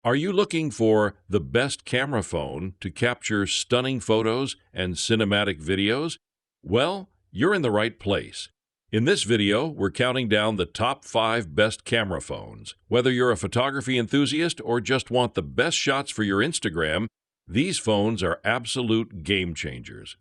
Are you looking for the best camera phone to capture stunning photos and cinematic videos? Well, you're in the right place. In this video, we're counting down the top 5 best camera phones. Whether you're a photography enthusiast or just want the best shots for your Instagram, these phones are absolute game changers.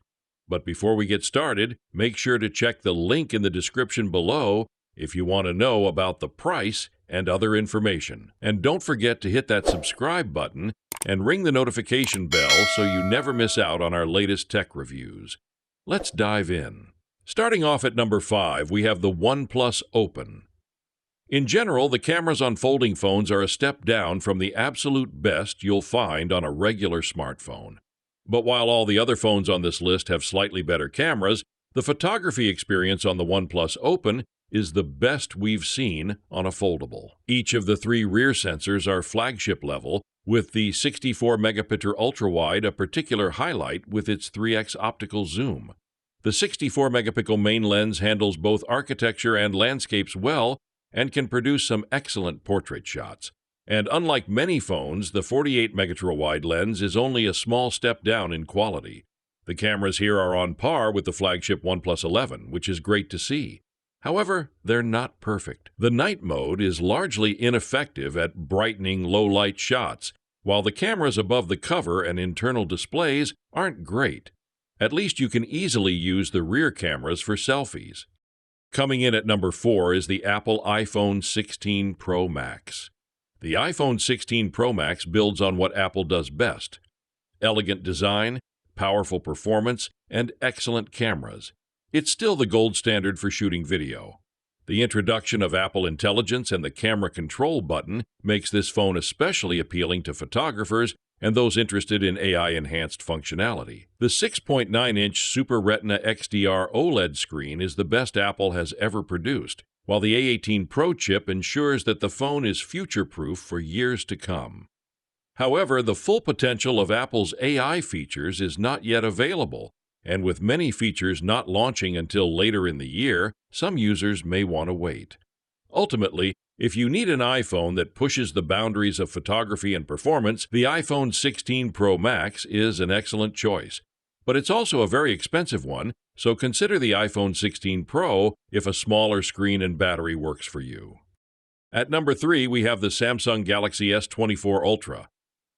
But before we get started, make sure to check the link in the description below if you want to know about the price and other information. And don't forget to hit that subscribe button and ring the notification bell so you never miss out on our latest tech reviews. Let's dive in. Starting off at number 5, we have the OnePlus Open. In general, the cameras on folding phones are a step down from the absolute best you'll find on a regular smartphone. But while all the other phones on this list have slightly better cameras, the photography experience on the OnePlus Open is the best we've seen on a foldable. Each of the 3 rear sensors are flagship level, with the 64-megapixel ultra-wide a particular highlight with its 3x optical zoom. The 64-megapixel main lens handles both architecture and landscapes well and can produce some excellent portrait shots. And unlike many phones, the 48-megapixel wide lens is only a small step down in quality. The cameras here are on par with the flagship OnePlus 11, which is great to see. However, they're not perfect. The night mode is largely ineffective at brightening low-light shots, while the cameras above the cover and internal displays aren't great. At least you can easily use the rear cameras for selfies. Coming in at number 4 is the Apple iPhone 16 Pro Max. The iPhone 16 Pro Max builds on what Apple does best: elegant design, powerful performance, and excellent cameras. It's still the gold standard for shooting video. The introduction of Apple Intelligence and the camera control button makes this phone especially appealing to photographers and those interested in AI-enhanced functionality. The 6.9-inch Super Retina XDR OLED screen is the best Apple has ever produced, while the A18 Pro chip ensures that the phone is future-proof for years to come. However, the full potential of Apple's AI features is not yet available, and with many features not launching until later in the year, some users may want to wait. Ultimately, if you need an iPhone that pushes the boundaries of photography and performance, the iPhone 16 Pro Max is an excellent choice. But it's also a very expensive one, so consider the iPhone 16 Pro if a smaller screen and battery works for you. At number 3, we have the Samsung Galaxy S24 Ultra.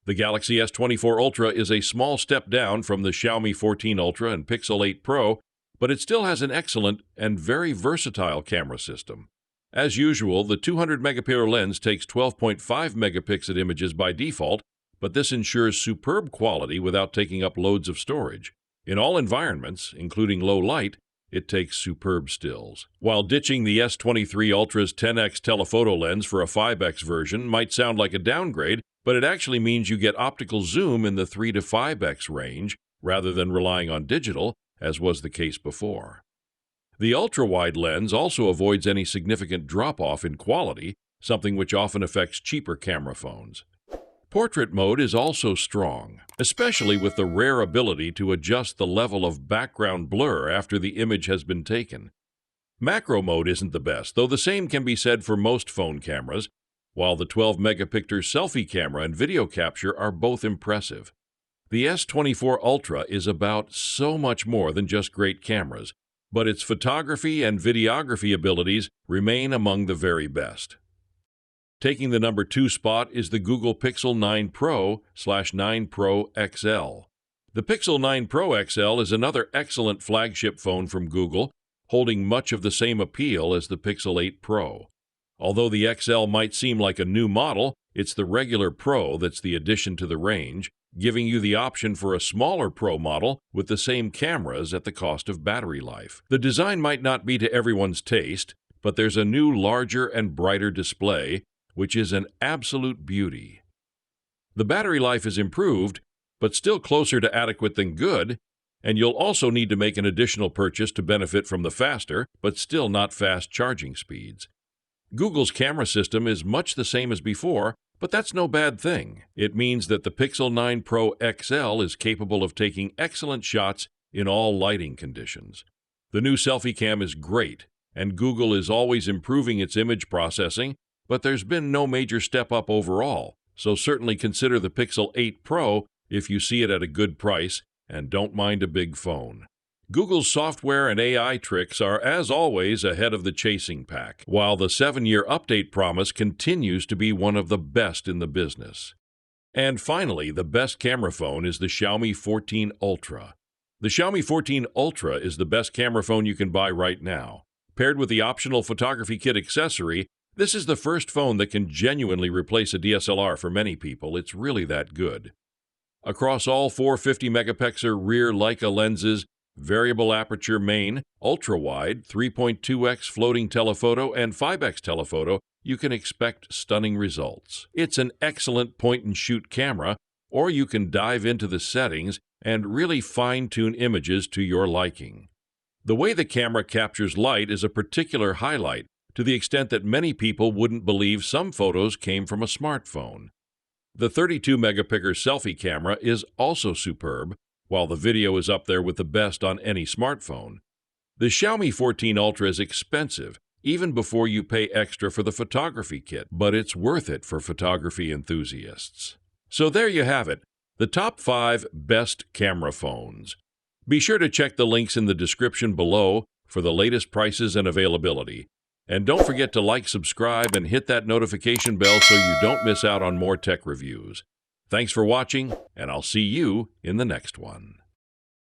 The Galaxy S24 Ultra is a small step down from the Xiaomi 14 Ultra and Pixel 8 Pro, but it still has an excellent and very versatile camera system. As usual, the 200-megapixel lens takes 12.5 megapixel images by default, but this ensures superb quality without taking up loads of storage. In all environments, including low light, it takes superb stills. While ditching the S23 Ultra's 10x telephoto lens for a 5x version might sound like a downgrade, but it actually means you get optical zoom in the 3 to 5x range rather than relying on digital, as was the case before. The ultra-wide lens also avoids any significant drop-off in quality, something which often affects cheaper camera phones. Portrait mode is also strong, especially with the rare ability to adjust the level of background blur after the image has been taken. Macro mode isn't the best, though the same can be said for most phone cameras, while the 12-megapixel selfie camera and video capture are both impressive. The S24 Ultra is about so much more than just great cameras, but its photography and videography abilities remain among the very best. Taking the number 2 spot is the Google Pixel 9 Pro/9 Pro XL. The Pixel 9 Pro XL is another excellent flagship phone from Google, holding much of the same appeal as the Pixel 8 Pro. Although the XL might seem like a new model, it's the regular Pro that's the addition to the range, giving you the option for a smaller Pro model with the same cameras at the cost of battery life. The design might not be to everyone's taste, but there's a new larger and brighter display, which is an absolute beauty. The battery life is improved, but still closer to adequate than good, and you'll also need to make an additional purchase to benefit from the faster, but still not fast charging speeds. Google's camera system is much the same as before, but that's no bad thing. It means that the Pixel 9 Pro XL is capable of taking excellent shots in all lighting conditions. The new selfie cam is great, and Google is always improving its image processing, but there's been no major step up overall, so certainly consider the Pixel 8 Pro if you see it at a good price and don't mind a big phone. Google's software and AI tricks are, as always, ahead of the chasing pack, while the 7-year update promise continues to be one of the best in the business. And finally, the best camera phone is the Xiaomi 14 Ultra. The Xiaomi 14 Ultra is the best camera phone you can buy right now. Paired with the optional photography kit accessory, this is the first phone that can genuinely replace a DSLR for many people. It's really that good. Across all four 50-megapixel rear Leica lenses, variable aperture main, ultra-wide, 3.2x floating telephoto, and 5x telephoto, you can expect stunning results. It's an excellent point-and-shoot camera, or you can dive into the settings and really fine-tune images to your liking. The way the camera captures light is a particular highlight, to the extent that many people wouldn't believe some photos came from a smartphone. The 32-megapixel selfie camera is also superb, while the video is up there with the best on any smartphone. The Xiaomi 14 Ultra is expensive, even before you pay extra for the photography kit, but it's worth it for photography enthusiasts. So there you have it, the top 5 best camera phones. Be sure to check the links in the description below for the latest prices and availability. And don't forget to like, subscribe, and hit that notification bell so you don't miss out on more tech reviews. Thanks for watching, and I'll see you in the next one.